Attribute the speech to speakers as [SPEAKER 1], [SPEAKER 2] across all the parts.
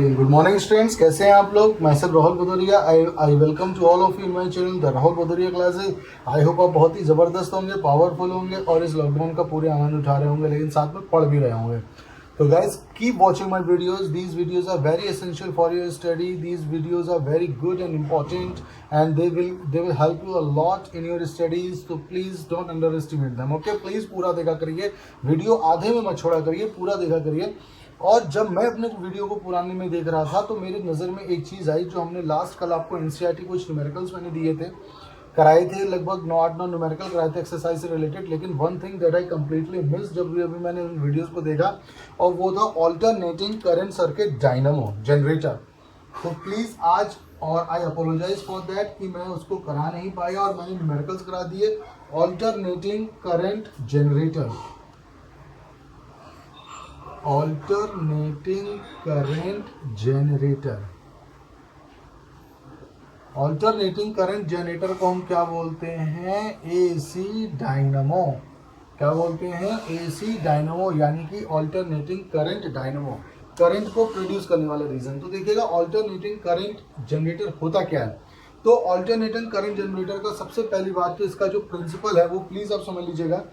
[SPEAKER 1] Again good morning students, कैसे हैं आप लोग। मैं sir Rahul Bhadauria. I welcome to all of you in my channel the Rahul Bhadauria classes. I hope आप बहुत ही ज़बरदस्त होंगे, पावरफुल होंगे और इस लॉकडाउन का पूरे आनंद उठा रहे होंगे, लेकिन साथ में पढ़ भी रहे होंगे। तो guys keep watching my videos. These videos are very essential for your study. These videos are very good and important and they will help you a lot in your studies. तो please don't underestimate them. Okay, please पूरा देखा करिए, video आधे में मत छोड़ा करिए, पूरा देखा करिए। और जब मैं अपने वीडियो को पुराने में देख रहा था तो मेरी नज़र में एक चीज़ आई, जो हमने लास्ट कल आपको एनसीईआरटी कुछ न्यूमेरिकल्स मैंने दिए थे, कराए थे, लगभग 9 न्यूमेरिकल कराए थे एक्सरसाइज से रिलेटेड। लेकिन one thing that I completely miss जब भी अभी मैंने उन वीडियोस को देखा, और वो था alternating current circuit dynamo generator. तो प्लीज़ आज, और आई अपोलोजाइज फॉर दैट कि मैं उसको करा नहीं पाया और मैंने न्यूमेरिकल्स करा दिए। Alternating current generator, alternating current generator. Alternating current generator को हम क्या बोलते हैं? AC dynamo. क्या बोलते हैं? एसी डायनामो, यानी कि ऑल्टरनेटिंग करंट डायनामो, करंट को प्रोड्यूस करने वाला रीजन। तो देखिएगा ऑल्टरनेटिंग करंट जनरेटर होता क्या है। तो ऑल्टरनेटिंग करंट जनरेटर का सबसे पहली बात, तो इसका जो प्रिंसिपल है वो प्लीज आप समझ लीजिएगा।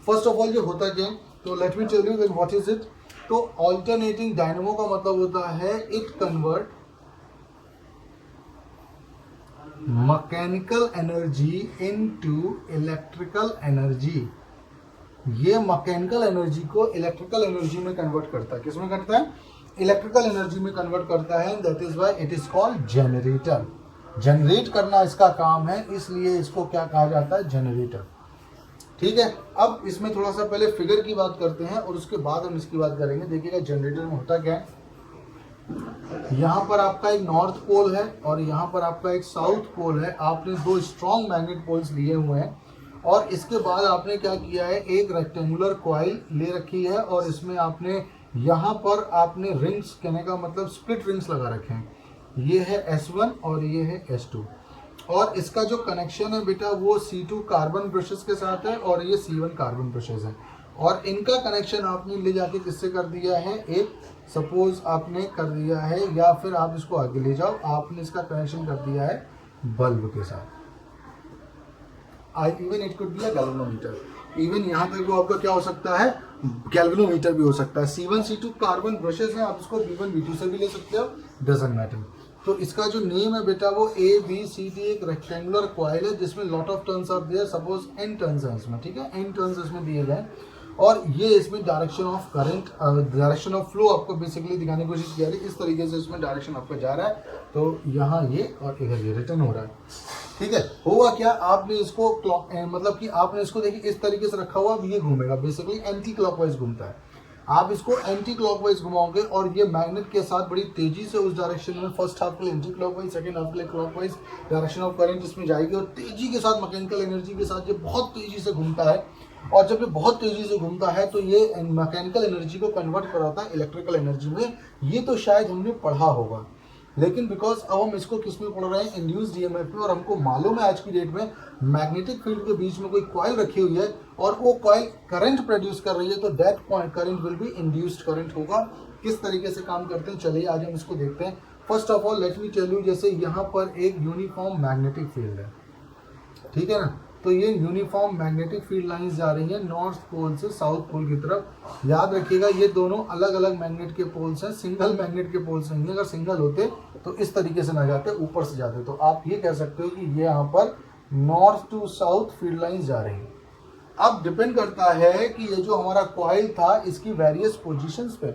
[SPEAKER 1] फर्स्ट ऑफ ऑल ये होता क्या है, तो let me tell you what is it. तो ऑल्टरनेटिंग डायनामो का मतलब होता है it convert mechanical energy into electrical energy. ये मैकेनिकल एनर्जी को इलेक्ट्रिकल एनर्जी में कन्वर्ट करता है। किस में करता है? इलेक्ट्रिकल एनर्जी में कन्वर्ट करता है। That is why it is called generator. Generate करना इसका काम है, इसलिए इसको क्या कहा जाता है? जनरेटर। ठीक है, अब इसमें थोड़ा सा पहले फिगर की बात करते हैं और उसके बाद हम इसकी बात करेंगे। देखिएगा जनरेटर में होता क्या है। यहाँ पर आपका एक नॉर्थ पोल है और यहाँ पर आपका एक साउथ पोल है। आपने दो स्ट्रॉन्ग मैग्नेट पोल्स लिए हुए हैं और इसके बाद आपने क्या किया है, एक रेक्टेंगुलर कॉइल ले रखी है और इसमें आपने यहाँ पर आपने रिंग्स, कहने का मतलब स्प्लिट रिंग्स लगा रखे हैं। ये है S1 और ये है S2, और इसका जो कनेक्शन है बेटा वो C2 कार्बन ब्रशेस के साथ है और ये C1 कार्बन ब्रशेस है। और इनका कनेक्शन आपने ले जाके किससे कर दिया है? एक सपोज आपने कर दिया है, या फिर आप इसको आगे ले जाओ, आपने इसका कनेक्शन कर दिया है बल्ब के साथ। Even it could be a galvanometer. Even यहाँ तक वो आपका क्या हो सकता है? गैल्वेनोमीटर भी हो सकता है। C1 C2 कार्बन ब्रशेस हैं, आप इसको B1 B2 से भी ले सकते हो, डजंट मैटर। तो इसका जो नेम है बेटा वो ABCD एक रेक्टेंगुलर कॉइल है जिसमें lot of turns are there. Suppose n turns है इसमें, ठीक है, n टर्न्स इसमें दिए गए और ये इसमें direction of current, direction of flow आपको बेसिकली दिखाने की कोशिश किया है। इस तरीके से इसमें डायरेक्शन आपका जा रहा है, तो यहाँ ये और इधर ये रिटर्न हो रहा है। ठीक है, हुआ क्या, आपने इसको क्लॉक, मतलब कि आपने इसको देखिए इस तरीके से रखा हुआ, अब ये घूमेगा, बेसिकली एंटी क्लॉकवाइज घूमता है। आप इसको एंटी क्लॉकवाइज घुमाओगे और ये मैग्नेट के साथ बड़ी तेजी से उस डायरेक्शन में, फर्स्ट हाफ के लिए एंटी क्लॉकवाइज, सेकंड हाफ के लिए क्लॉकवाइज डायरेक्शन ऑफ करंट इसमें जाएगी और तेजी के साथ, मैकेनिकल एनर्जी के साथ ये बहुत तेजी से घूमता है। और जब ये बहुत तेजी से घूमता है तो ये मैकेनिकल एनर्जी को कन्वर्ट कराता है इलेक्ट्रिकल एनर्जी में। ये तो शायद हमने पढ़ा होगा, लेकिन बिकॉज अब हम इसको किस में पढ़ रहे हैं? इंड्यूस्ड ईएमएफ में। और हमको मालूम है आज की डेट में मैग्नेटिक फील्ड के बीच में कोई कॉइल रखी हुई है और वो कॉइल करंट प्रोड्यूस कर रही है, तो that current will be induced current होगा। किस तरीके से काम करते हैं, चलिए आज हम इसको देखते हैं। First of all let me tell you, जैसे यहाँ पर एक यूनिफॉर्म मैग्नेटिक फील्ड है, ठीक है ना, तो ये यूनिफॉर्म मैग्नेटिक फील्ड लाइंस जा रही है नॉर्थ पोल से साउथ पोल की तरफ। याद रखिएगा ये दोनों अलग अलग मैग्नेट के पोल्स हैं, सिंगल मैग्नेट के पोल्स नहीं है। अगर सिंगल होते तो इस तरीके से ना जाते, ऊपर से जाते। तो आप ये कह सकते हो कि ये यहाँ पर north to south field lines जा रही हैं। अब डिपेंड करता है कि ये जो हमारा कॉइल था इसकी वेरियस पोजिशंस पे,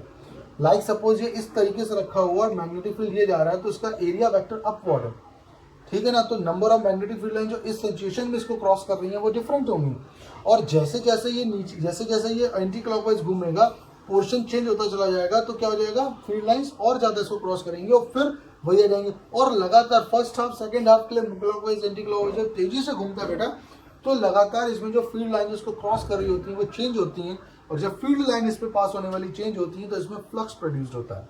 [SPEAKER 1] लाइक सपोज ये इस तरीके से रखा हुआ है, मैग्नेटिक फील्ड ये जा रहा है तो इसका एरिया वेक्टर अपवर्ड है, ठीक है ना। तो number of magnetic field line जो इस सिचुएशन में इसको क्रॉस कर रही है वो डिफरेंट होंगी। और जैसे जैसे ये नीचे, जैसे जैसे ये एंटी क्लॉकवाइज घूमेगा, पोर्शन चेंज होता चला जाएगा, तो क्या हो जाएगा? फील्ड लाइंस और ज्यादा इसको क्रॉस करेंगे और फिर वही आ जाएंगे। और लगातार फर्स्ट हाफ सेकंड हाफ के लिए क्लॉकवाइज एंटी क्लॉकवाइज जब तेजी से घूमता है बेटा, तो लगातार इसमें जो फील्ड लाइन इसको क्रॉस कर रही होती है वो चेंज होती हैं। और जब फील्ड लाइन इस पे पास होने वाली चेंज होती है तो इसमें फ्लक्स प्रोड्यूस होता है।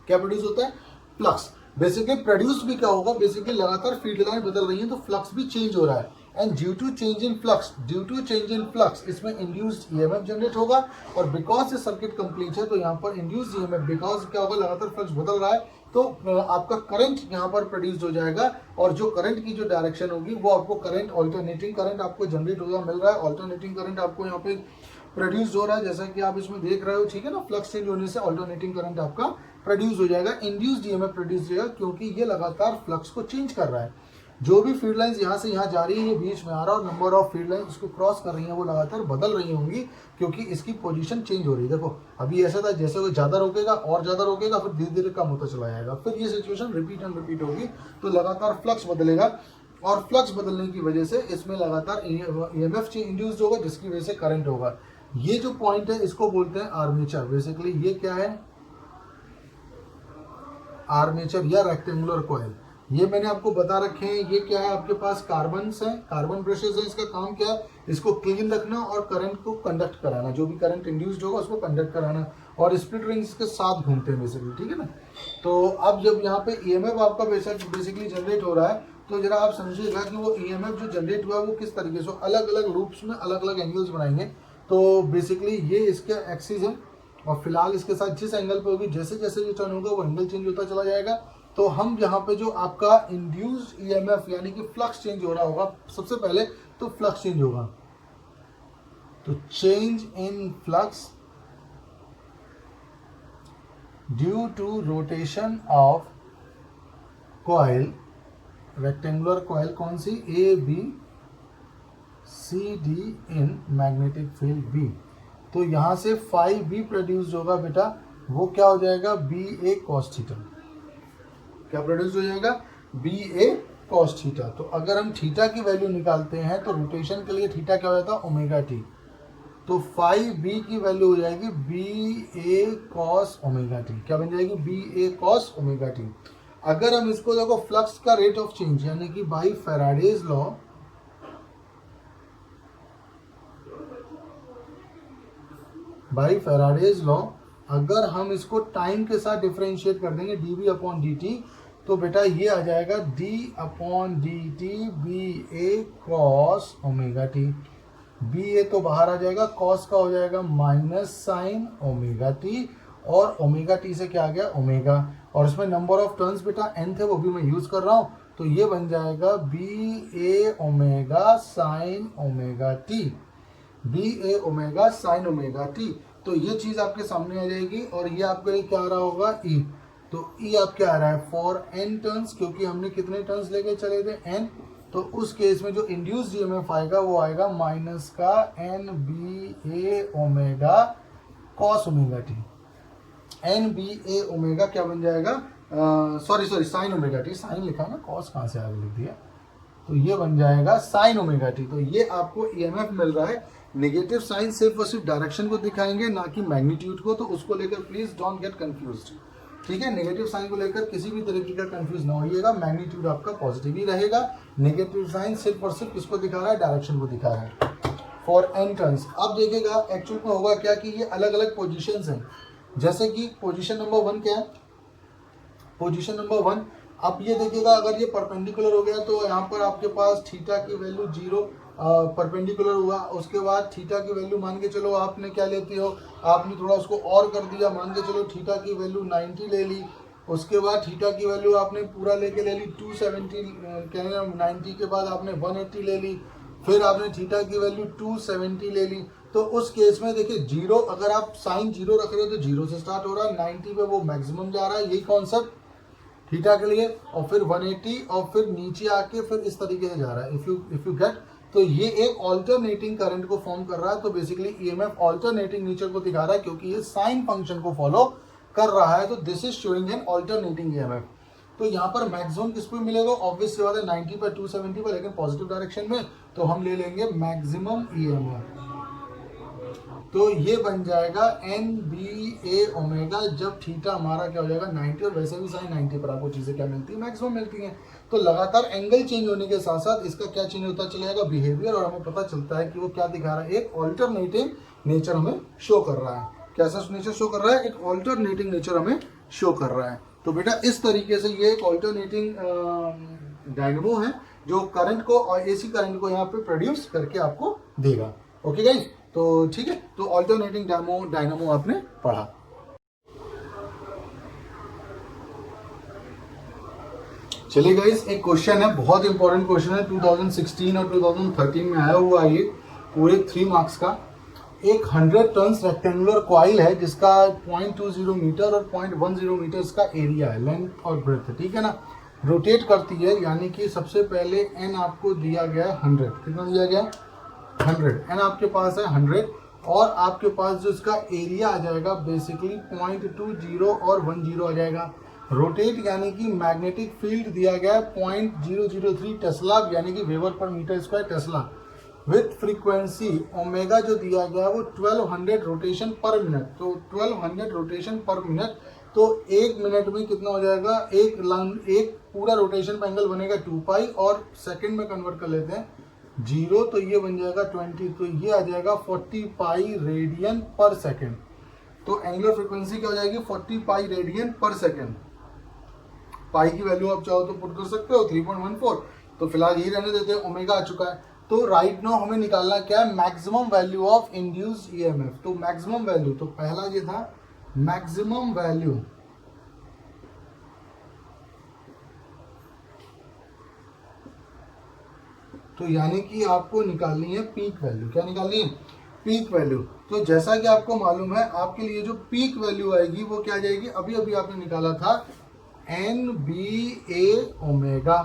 [SPEAKER 1] क्या प्रोड्यूस होता है? फ्लक्स। बेसिकली प्रोड्यूस भी क्या होगा, बेसिकली लगातार फील्ड लाइन बदल रही है तो फ्लक्स भी चेंज हो रहा है। And due to change in flux इसमें इंड्यूस्ड ईएमएफ जनरेट होगा, और बिकॉज ये सर्किट कंप्लीट है तो यहाँ पर इंड्यूस्ड ईएमएफ, बिकॉज क्या होगा, लगातार फ्लक्स बदल रहा है तो आपका करंट यहाँ पर प्रोड्यूस हो जाएगा, और जो करंट की जो डायरेक्शन होगी वो आपको करंट, ऑल्टरनेटिंग करंट आपको जनरेट होगा, मिल रहा है, ऑल्टरनेटिंग करंट आपको यहाँ पे प्रोड्यूस हो रहा है, जैसा कि आप इसमें देख रहे हो, ठीक है ना। फ्लक्स चेंज होने से ऑल्टरनेटिंग करंट आपका प्रोड्यूस हो जाएगा, इंड्यूस्ड ईएमएफ प्रोड्यूस हो जाएगा, क्योंकि ये लगातार फ्लक्स को चेंज कर रहा है। जो भी फील्ड लाइंस यहाँ से यहाँ जा रही है, ये बीच में आ रहा है, और नंबर ऑफ फील्ड लाइंस उसको क्रॉस कर रही है, वो लगातार बदल रही होंगी, क्योंकि इसकी पोजीशन चेंज हो रही है। देखो अभी ऐसा था, जैसे वो ज़्यादा रोकेगा और ज़्यादा रोकेगा, फिर धीरे धीरे कम होता चला जाएगा, फिर ये सिचुएशन रिपीट एंड रिपीट होगी, तो लगातार फ्लक्स बदलेगा, और फ्लक्स बदलने की वजह से इसमें लगातार ईएमएफ इंड्यूस्ड होगा, जिसकी वजह से करंट होगा। ये जो पॉइंट है इसको बोलते हैं आर्मेचर। बेसिकली ये क्या है, आर्मेचर या रेक्टेंगुलर कॉइल। ये मैंने आपको बता रखे हैं, ये क्या है, आपके पास कार्बन्स हैं, कार्बन ब्रशेस हैं, इसका काम क्या है, इसको क्लीन रखना और करंट को कंडक्ट कराना, जो भी करंट इंड्यूस्ड होगा उसको कंडक्ट कराना, और स्प्लिट रिंग्स के साथ घूमते हैं बेसिकली, ठीक है ना। तो अब जब यहाँ पे ईएमएफ आपका बेसिकली जनरेट हो रहा है, तो जरा आप समझिएगा कि वो ईएमएफ जो जनरेट हुआ है वो किस तरीके से, अलग अलग लूप्स में अलग अलग एंगल्स बनाएंगे। तो बेसिकली ये इसका एक्सिस है, और फिलहाल इसके साथ जिस एंगल पे होगी, जैसे जैसे ये टर्न होगा वो एंगल चेंज होता चला जाएगा। तो हम यहाँ पे जो आपका इंड्यूस्ड ईएमएफ यानी कि फ्लक्स चेंज हो रहा होगा, सबसे पहले तो फ्लक्स चेंज होगा, तो change in flux due to rotation of coil, rectangular coil कौन सी, A B C D in magnetic field B. तो यहाँ से फाई बी प्रोड्यूस होगा बेटा, वो क्या हो जाएगा, बी ए कॉस थीटा। क्या प्रोड्यूस हो जाएगा, बी ए कॉस थीटा। तो अगर हम थीटा की वैल्यू निकालते हैं तो रोटेशन के लिए थीटा क्या हो जाता है, ओमेगा टी। तो फाई बी की वैल्यू हो जाएगी बी ए कॉस ओमेगा टी। क्या बन जाएगी, बी ए कॉस ओमेगा टी। अगर हम इसको देखो फ्लक्स का रेट ऑफ चेंज यानी कि by Faraday's law, by Faraday's law अगर हम इसको टाइम के साथ डिफरेंशिएट कर देंगे dv अपॉन dt, तो बेटा ये आ जाएगा d अपॉन dt बी ए कॉस ओमेगा टी। बी ए तो बाहर आ जाएगा, कॉस का हो जाएगा माइनस साइन ओमेगा टी, और ओमेगा टी से क्या आ गया, ओमेगा, और इसमें नंबर ऑफ टर्न्स बेटा n थे, वो भी मैं यूज कर रहा हूँ, तो ये बन जाएगा B A omega sine omega t, B A omega sine omega t. तो ये चीज आपके सामने आ जाएगी, और ये आपके लिए क्या आ रहा होगा, ई। तो ई आप क्या आ रहा है, फॉर एन टर्न्स, क्योंकि हमने कितने टर्न्स लेके चले थे, एन। तो उस केस में जो इंड्यूस्ड ईएमएफ आएगा वो आएगा माइनस का N B A omega cos omega t. N B A omega क्या बन जाएगा, sorry sine omega t, sine लिखा ना, कॉस कहाँ से आगे लिख दिया, तो ये बन जाएगा साइन ओमेगा टी। तो ये आपको ईएमएफ मिल रहा है। नेगेटिव साइन सिर्फ और सिर्फ डायरेक्शन को दिखाएंगे, ना कि मैग्नीट्यूड को, तो उसको लेकर प्लीज डोंट गेट कंफ्यूज्ड, ठीक है। नेगेटिव साइन को लेकर किसी भी तरीके का कंफ्यूज ना होइएगा, मैग्नीट्यूड आपका पॉजिटिव ही रहेगा। नेगेटिव साइन सिर्फ और सिर्फ किसको दिखा रहा है, डायरेक्शन को दिखा रहा है फॉर एन टर्न्स। अब देखिएगा एक्चुअल में होगा क्या कि ये अलग अलग पोजिशन हैं, जैसे कि पोजिशन नंबर 1 क्या है, पोजिशन नंबर 1, अब ये देखिएगा अगर ये परपेंडिकुलर हो गया तो यहाँ पर आपके पास थीटा की वैल्यू 0 परपेंडिकुलर हुआ, उसके बाद थीटा की वैल्यू मान के चलो आपने क्या लेती हो, आपने थोड़ा उसको और कर दिया, मान के चलो थीटा की वैल्यू 90 ले ली, उसके बाद थीटा की वैल्यू आपने पूरा लेके ले ली 270, कहने 90 के बाद आपने 180 ले ली, फिर आपने थीटा की वैल्यू 270 ले ली। तो उस केस में देखिए 0, अगर आप साइन 0 रख रहे हो तो 0 से स्टार्ट हो रहा है, 90 पे वो मैक्सिमम जा रहा है, यही कॉन्सेप्ट थीटा के लिए, और फिर 180 और फिर नीचे आके फिर इस तरीके से जा रहा है, इफ यू गेट। तो ये एक ऑल्टरनेटिंग करंट को फॉर्म कर रहा है, तो बेसिकली ईएमएफ ऑल्टरनेटिंग नेचर को दिखा रहा है, क्योंकि ये साइन फंक्शन को फॉलो कर रहा है, तो this is showing an alternating EMF. तो यहाँ पर मैक्सिमम किस पे मिलेगा, ऑब्वियस बात है 90 पर 270 पर, लेकिन पॉजिटिव डायरेक्शन में, तो हम ले लेंगे मैक्सिमम ईएमएफ। तो ये बन जाएगा एन बी ए ओमेगा, जब थीटा हमारा क्या हो जाएगा 90, और वैसे भी साइन 90 पर आपको चीजें क्या मिलती है, मैक्सिमम मिलती हैं। तो लगातार एंगल चेंज होने के साथ साथ इसका क्या चेंज होता चला जाएगा, बिहेवियर, और हमें पता चलता है कि वो क्या दिखा रहा है, एक ऑल्टरनेटिंग नेचर हमें शो कर रहा है। कैसा नेचर शो कर रहा है, एक ऑल्टरनेटिंग नेचर हमें शो कर रहा है। तो बेटा इस तरीके से ये एक ऑल्टरनेटिंग डायनेमो है, जो करंट को और एसी करंट को यहाँ पे प्रोड्यूस करके आपको देगा। ओके गाइस, तो ठीक है, तो ऑल्टरनेटिंग डायनामो आपने पढ़ा। चलिए गाइस, एक क्वेश्चन है, बहुत इंपॉर्टेंट क्वेश्चन है, 2016 और 2013 में आया हुआ ये, पूरे 3 मार्क्स का। एक 100 टन्स रेक्टेंगुलर कॉइल है जिसका 0.20 मीटर और 0.10 मीटर इसका एरिया है, लेंथ और ब्रेथ, ठीक है ना। रोटेट करती है, यानी कि सबसे पहले एन आपको दिया गया है 100, कितना दिया गया है 100, एन आपके पास है 100, और आपके पास जो इसका एरिया आ जाएगा बेसिकली 0.20 और 10 आ जाएगा। रोटेट यानी कि मैग्नेटिक फील्ड दिया गया है 0.003 टेस्ला, यानी कि वेबर पर metre square tesla, with frequency omega जो दिया गया है वो 1200 रोटेशन पर मिनट। तो 1200 रोटेशन पर मिनट, तो 1 मिनट में कितना हो जाएगा, एक पूरा रोटेशन का एंगल बनेगा 2 पाई, और सेकंड में कन्वर्ट कर लेते हैं 0, तो ये बन जाएगा 20, तो ये आ जाएगा 40 पाई रेडियन पर सेकेंड। तो एंगुलर फ्रीक्वेंसी क्या हो जाएगी 40 पाई रेडियन पर सेकेंड। पाई की वैल्यू आप चाहो तो पुट कर सकते हो 3.14, तो फिलहाल यही रहने देते हैं, ओमेगा आ चुका है। तो राइट नाउ हमें निकालना क्या है, maximum value of induced EMF. तो मैक्सिमम वैल्यू, तो पहला ये था मैक्सिमम वैल्यू, तो यानी कि आपको निकालनी है पीक वैल्यू। क्या निकालनी है, पीक वैल्यू। तो जैसा कि आपको मालूम है, आपके लिए जो पीक वैल्यू आएगी वो क्या जाएगी, अभी अभी आपने निकाला था एन बी ए ओमेगा।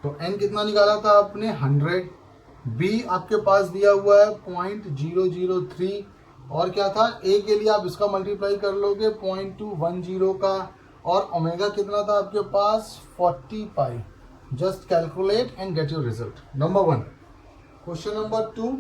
[SPEAKER 1] तो एन कितना निकाला था आपने 100, बी आपके पास दिया हुआ है 0.003, और क्या था ए के लिए आप इसका मल्टीप्लाई कर लोगे 0.210 का, और ओमेगा कितना था आपके पास 40 pi. Just calculate and get your result. Number 1। Question number 2,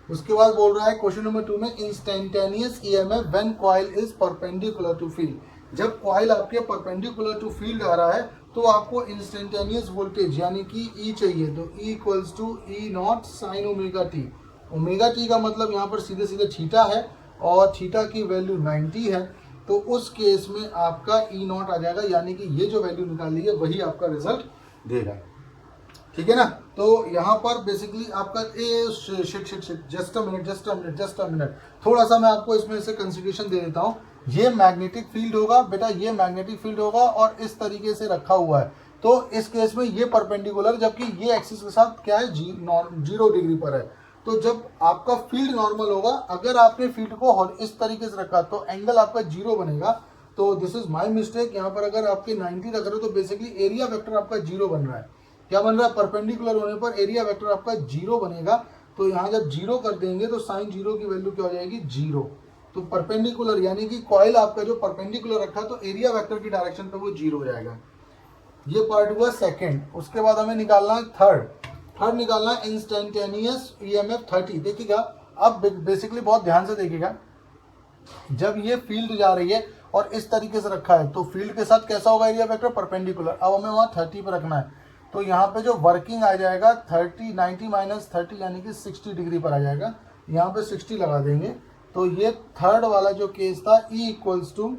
[SPEAKER 1] उसके बाद बोल रहा है क्वेश्चन नंबर 2 में instantaneous EMF when coil is perpendicular to field. जब कॉइल आपके परपेंडिकुलर टू फील्ड आ रहा है तो आपको इंस्टेंटेनियस वोल्टेज यानी कि ई चाहिए। तो e equals to e naught sine omega t. Omega t का मतलब यहाँ पर सीधे सीधे थीटा है, और थीटा की वैल्यू 90 है, तो उस केस में आपका ई नॉट आ जाएगा, यानी कि ये जो वैल्यू निकाली है वही आपका रिजल्ट देगा, ठीक है ना। तो यहाँ पर बेसिकली आपका जस्ट अ मिनट, थोड़ा सा मैं आपको इसमें से कंसिडरेशन दे देता हूँ। ये मैग्नेटिक फील्ड होगा बेटा, ये मैग्नेटिक फील्ड होगा और इस तरीके से रखा हुआ है, तो इस केस में ये परपेंडिकुलर, जबकि ये एक्सिस के साथ क्या है 0 डिग्री पर है। तो जब आपका फील्ड नॉर्मल होगा, अगर आपने फील्ड को इस तरीके से रखा तो एंगल आपका 0 बनेगा। तो दिस इज माय मिस्टेक, यहाँ पर अगर आपके 90 रख रहे हो तो बेसिकली एरिया वेक्टर आपका 0 बन रहा है। क्या बन रहा है, परपेंडिकुलर होने पर एरिया वेक्टर आपका 0 बनेगा। तो यहाँ जब 0 कर देंगे तो साइन 0 की वैल्यू क्या हो जाएगी 0। तो परपेंडिकुलर यानी कि कॉइल आपका जो परपेंडिकुलर रखा तो एरिया वेक्टर की डायरेक्शन पे वो 0 हो जाएगा। ये पार्ट हुआ सेकंड। उसके बाद हमें निकालना है थर्ड निकालना है इंस्टेंटेनियस ईएमएफ 30। देखिएगा अब बेसिकली बहुत ध्यान से देखिएगा, जब ये फील्ड जा रही है और इस तरीके से रखा है तो फील्ड के साथ कैसा होगा एरिया वेक्टर परपेंडिकुलर। अब हमें वहाँ 30 पर रखना है, तो यहाँ पे जो वर्किंग आ जाएगा 90 माइनस 30 यानी कि 60 डिग्री पर आ जाएगा। यहाँ पे 60 लगा देंगे, तो ये थर्ड वाला जो केस था e equals to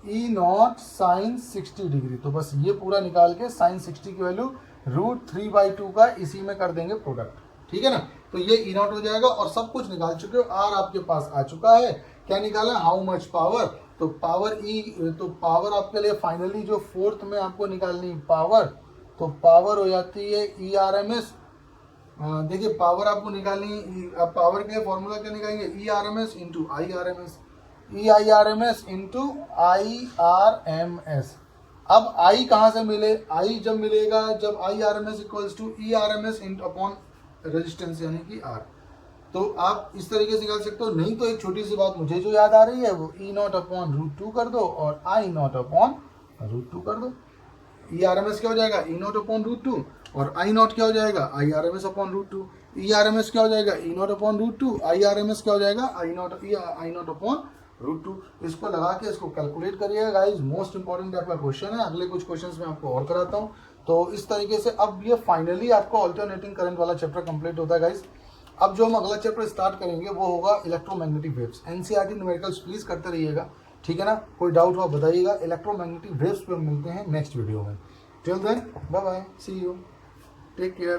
[SPEAKER 1] e naught sine 60 degree. तो बस ये पूरा निकाल के साइन 60 की वैल्यू √3/2 का इसी में कर देंगे प्रोडक्ट, ठीक है ना। तो ये ई नॉट हो जाएगा और सब कुछ निकाल चुके हो। आर आपके पास आ चुका है। क्या निकाला, हाउ मच पावर। तो पावर ई, तो पावर आपके लिए फाइनली जो फोर्थ में आपको निकालनी पावर, तो पावर हो जाती है ई आर एम एस। देखिए पावर आपको निकालनी, अब पावर के लिए फॉर्मूला क्या निकालेंगे, e R M s into i R M s, e i R M s into i R M s. अब आई कहाँ से मिले, आई जब मिलेगा जब i R M s equals to e R M S upon resistance यानी कि are. तो आप इस तरीके से निकाल सकते हो। नहीं तो एक छोटी सी बात मुझे जो याद आ रही है वो ई नॉट अपॉन √2 कर दो और आई नॉट अपॉन √2 कर दो। ई आर एम एस क्या हो जाएगा, ई नॉट अपॉन √2, और आई नॉट क्या हो जाएगा, I R M S upon √2। E R M S क्या हो जाएगा, E naught upon √2, I R M S क्या हो जाएगा, आई नॉट अपॉन √2। इसको लगा के इसको कैलकुलेट करिएगा गाइज, मोस्ट इंपॉर्टेंट आपका क्वेश्चन है। अगले कुछ क्वेश्चन में आपको और कराता हूँ। तो इस तरीके से अब ये फाइनली आपको अल्टरनेटिंग करंट वाला चैप्टर कंप्लीट होता है गाइज। अब जो हम अगला चैप्टर स्टार्ट करेंगे वो होगा electromagnetic waves. NCERT numericals please करते रहिएगा, ठीक है ना। कोई डाउट हो बताइएगा। इलेक्ट्रोमैग्नेटिक वेव्स पे हम मिलते हैं नेक्स्ट वीडियो में। Till then bye bye, see you. Take care.